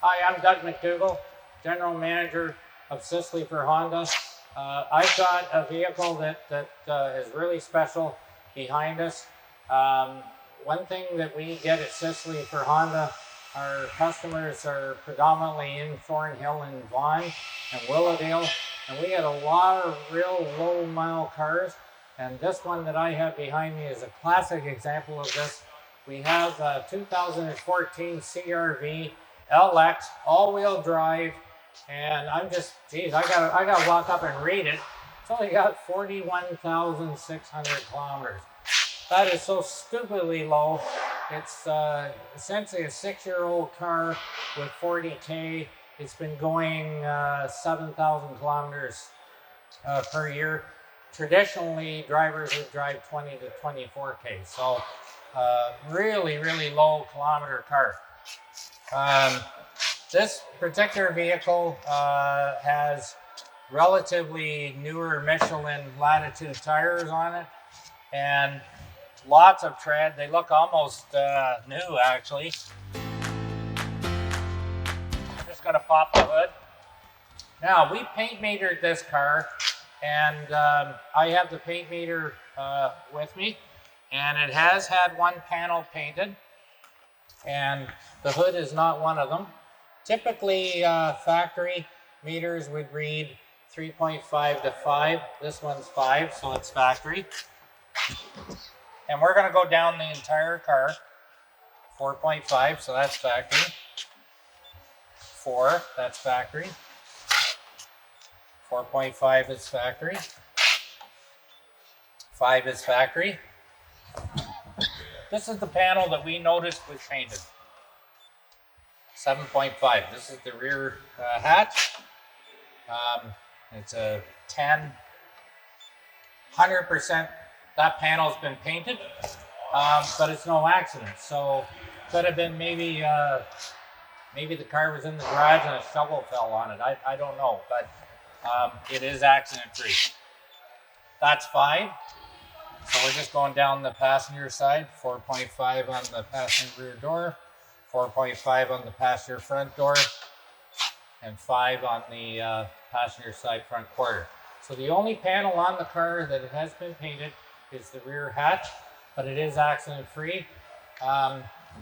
Hi, I'm Doug McDougall, General Manager of Sisley for Honda. I've got a vehicle that is really special behind us. One thing that we get at Sisley for Honda, our customers are predominantly in Thornhill and Vaughan and Willowdale, and we get a lot of real low mile cars, and this one that I have behind me is a classic example of this. We have a 2014 CRV LX all-wheel drive, and I'm just, geez, I gotta walk up and read it. It's only got 41,600 kilometers. That is so stupidly low. It's essentially a 6-year-old car with 40K. It's been going 7,000 kilometers per year. Traditionally, drivers would drive 20 to 24K. So really, really low kilometer car. This particular vehicle has relatively newer Michelin Latitude tires on it, and lots of tread. They look almost new, actually. I'm just going to pop the hood. Now, we paint metered this car, and I have the paint meter with me, and it has had one panel painted, and the hood is not one of them. Typically, factory meters would read 3.5 to 5. This one's 5, so it's factory. And we're going to go down the entire car. 4.5, so that's factory. 4, that's factory. 4.5 is factory. 5 is factory. This is the panel that we noticed was painted. 7.5. This is the rear hatch. It's a 100%. That panel's been painted, but it's no accident. So could have been maybe the car was in the garage and a shovel fell on it. I don't know, but it is accident-free. That's 5. So we're just going down the passenger side. 4.5 on the passenger rear door. 4.5 on the passenger front door, and 5 on the passenger side front quarter. So the only panel on the car that has been painted is the rear hatch, but it is accident-free.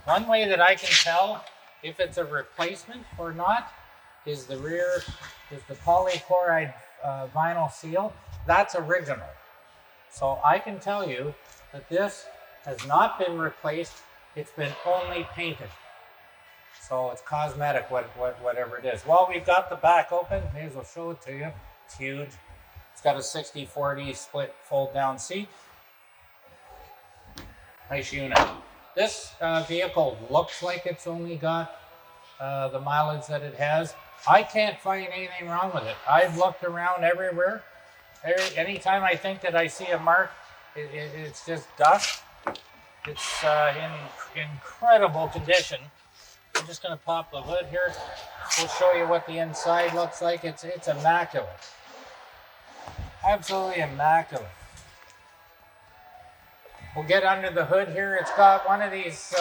One way that I can tell if it's a replacement or not is the polychloride vinyl seal. That's original. So I can tell you that this has not been replaced. It's been only painted. So it's cosmetic, whatever it is. Well, we've got the back open. May as well show it to you. It's huge. It's got a 60/40 split fold-down seat. Nice unit. This vehicle looks like it's only got the mileage that it has. I can't find anything wrong with it. I've looked around everywhere. Anytime I think that I see a mark, it's just dust. It's in incredible condition. I'm just going to pop the hood here. We'll show you what the inside looks like. It's immaculate. Absolutely immaculate. We'll get under the hood here. It's got one of these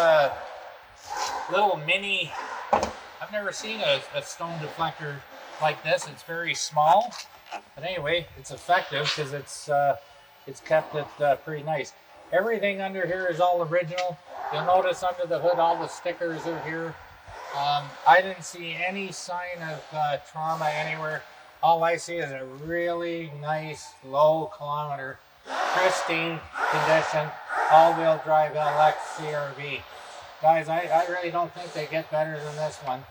little mini, I've never seen a stone deflector like this. It's very small. But anyway, it's effective because it's kept it pretty nice. Everything under here is all original. You'll notice under the hood all the stickers are here. I didn't see any sign of trauma anywhere. All I see is a really nice low kilometer, pristine condition, all-wheel drive LX CRV. Guys, I really don't think they get better than this one.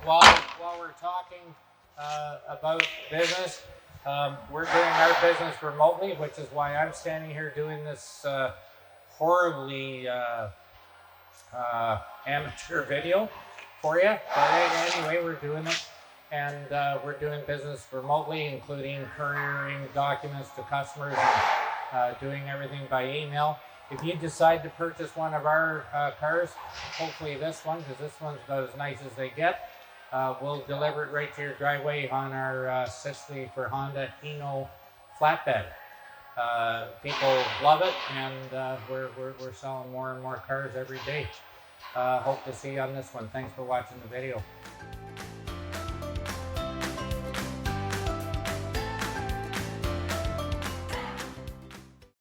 While we're talking about business, we're doing our business remotely, which is why I'm standing here doing this horribly amateur video for you. But anyway, we're doing it, and we're doing business remotely, including couriering documents to customers and doing everything by email. If you decide to purchase one of our cars, hopefully this one, because this one's about as nice as they get, we'll deliver it right to your driveway on our Sisley for Honda Eno flatbed. People love it, and we're selling more and more cars every day. Hope to see you on this one. Thanks for watching the video.